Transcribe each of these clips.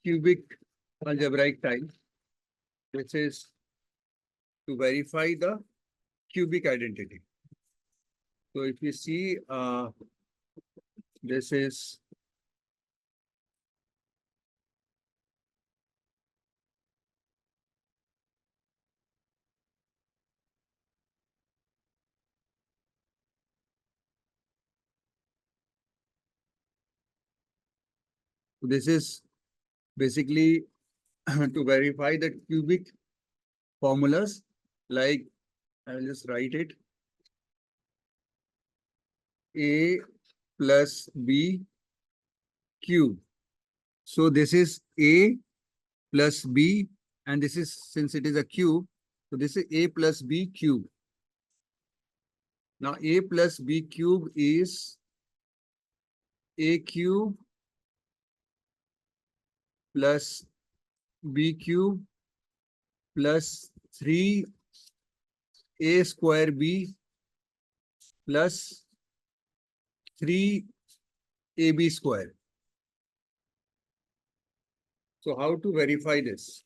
cubic algebraic tile. This is to verify the cubic identity. So if you see, this is basically to verify the cubic formulas. Like I will just write it: A plus B cube. So this is A plus B, and this is, since it is a cube, so this is A plus B cube. Now A plus B cube is A cube plus B cube plus 3A square B plus 3AB square. So how to verify this?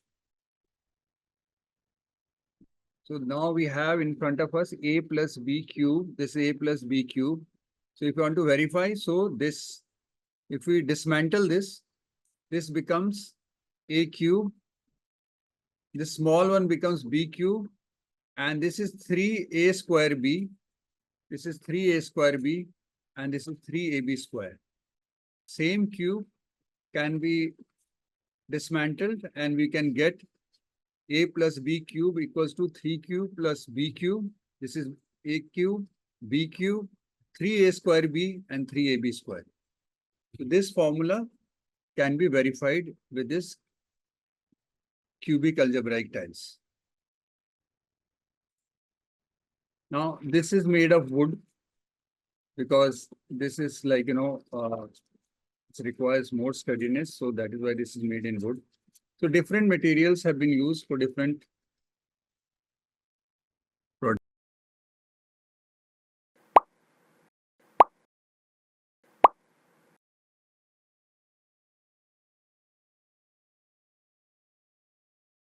So now we have in front of us A plus B cube. This is A plus B cube. So if you want to verify, so this, if we dismantle this, this becomes A cube. This small one becomes B cube. And this is 3A square B. This is 3A square B. And this is 3AB square. Same cube can be dismantled, and we can get A plus B cube equals to 3 cube plus B cube. This is A cube, B cube, 3A square B and 3AB square. So this formula can be verified with this cubic algebraic tiles. Now this is made of wood, because this is like, it requires more steadiness. So that is why this is made in wood. So different materials have been used for different